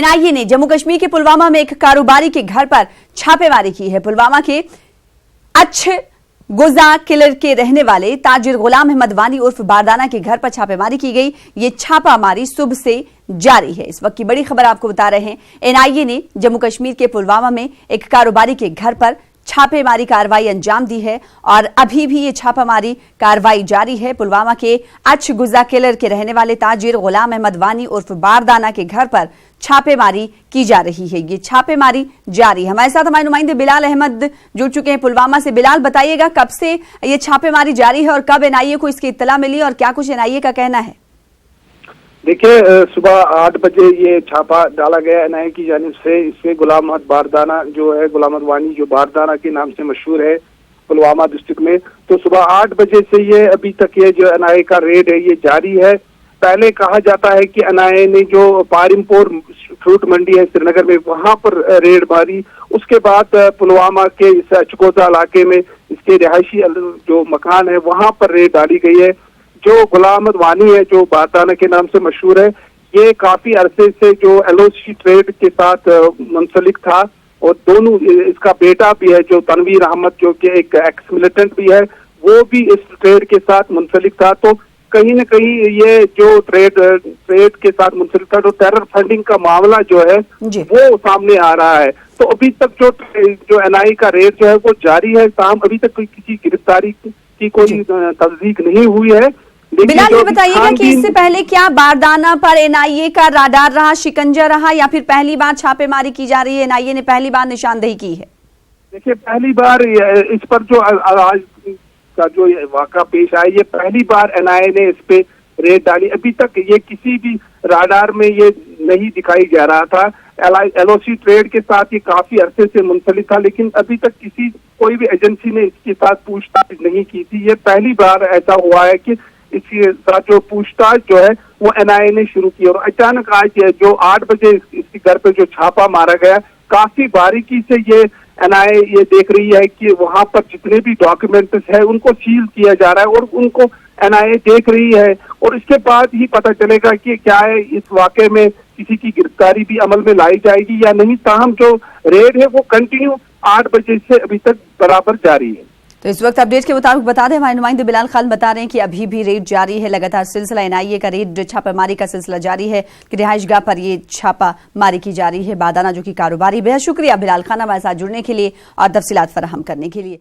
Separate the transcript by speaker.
Speaker 1: NIA ने जम्मू कश्मीर के पुलवामा में एक कारोबारी के घर पर छापेमारी की है। पुलवामा के अच्छ गुजा किलर के रहने वाले ताजिर गुलाम अहमद वानी उर्फ बारदाना के घर पर छापेमारी की गई। ये छापामारी सुबह से जारी है। इस वक्त की बड़ी खबर आपको बता रहे हैं। एनआईए ने जम्मू कश्मीर के पुलवामा में एक कारोबारी के घर पर छापेमारी कार्रवाई अंजाम दी है और अभी भी ये छापामारी कार्रवाई जारी है। पुलवामा के अच्छ गुजा किलर के रहने वाले ताजिर गुलाम अहमद वानी उर्फ बारदाना के घर पर छापेमारी की जा रही है। ये छापेमारी जारी है। हमारे साथ हमारे नुमाइंदे बिलाल अहमद जुड़ चुके हैं पुलवामा से। बिलाल, बताइएगा कब से ये छापेमारी जारी है और कब एनआईए को इसकी इत्तला मिली और क्या कुछ एनआईए का कहना है?
Speaker 2: देखिए, सुबह 8 बजे ये छापा डाला गया एनआईए की जानिब से। इसमें गुलाम अहमद बारदाना जो है, गुलाम अहमद वानी जो बारदाना के नाम से मशहूर है पुलवामा डिस्ट्रिक्ट में, तो सुबह 8 बजे से ये अभी तक ये जो एनआईए का रेड है ये जारी है। पहले कहा जाता है कि एनआईए ने जो पारिमपुर फ्रूट मंडी है श्रीनगर में, वहां पर रेड मारी। उसके बाद पुलवामा के इस अचकोजा इलाके में इसके रिहायशी जो मकान है वहां पर रेड डाली गई है। जो गुलाम अहमद वानी है जो बारदाना के नाम से मशहूर है, ये काफी अरसे से जो एलओसी ट्रेड के साथ मुंसलिक था और दोनों, इसका बेटा भी है जो तनवीर अहमद जो कि एक एक्स मिलिटेंट भी है, वो भी इस ट्रेड के साथ मुंसलिक था। तो कहीं न कहीं ये जो ट्रेड के साथ मुंसलिक था, जो टेरर फंडिंग का मामला जो है वो सामने आ रहा है। तो अभी तक जो एनआईए का रेड जो है वो जारी है। ताहम अभी तक किसी गिरफ्तारी की कोई तस्दीक नहीं हुई है।
Speaker 1: बिलाल, ये बताइएगा कि इससे पहले क्या बारदाना पर एनआईए का राडार रहा, शिकंजा रहा, या फिर पहली बार छापेमारी की जा रही है? एनआईए ने पहली बार निशानदेही की है?
Speaker 2: देखिए, पहली बार इस पर जो आज का जो वाक़ा पेश आया, ये पहली बार एनआईए ने इस पे रेड डाली। अभी तक ये किसी भी राडार में ये नहीं दिखाई जा रहा था। एलओसी ट्रेड के साथ ये काफी अरसे से मुंसलिक था, लेकिन अभी तक कोई भी एजेंसी ने इसके साथ पूछताछ नहीं की थी। ये पहली बार ऐसा हुआ है कि इसके साथ जो पूछताछ जो है वो एनआईए ने शुरू की। और अचानक आज जो 8 बजे इसके घर पे जो छापा मारा गया, काफी बारीकी से ये एनआईए ये देख रही है कि वहां पर जितने भी डॉक्यूमेंट्स है उनको सील किया जा रहा है और उनको एनआईए देख रही है। और इसके बाद ही पता चलेगा कि क्या है इस वाकये में किसी की गिरफ्तारी भी अमल में लाई जाएगी या नहीं। ताहम जो रेड है वो कंटिन्यू 8 बजे से अभी तक बराबर जारी है।
Speaker 1: तो इस वक्त अपडेट के मुताबिक बता दें, हमारे नुमाइंदे बिलाल खान बता रहे हैं कि अभी भी रेड जारी है। लगातार सिलसिला एनआईए का रेड छापामारी का सिलसिला जारी है कि रिहाइशगाह पर ये छापामारी की जा रही है। बारदाना जो कि कारोबारी। बेहद शुक्रिया बिलाल खान हमारे साथ जुड़ने के लिए और तफसीलात फराहम करने के लिए।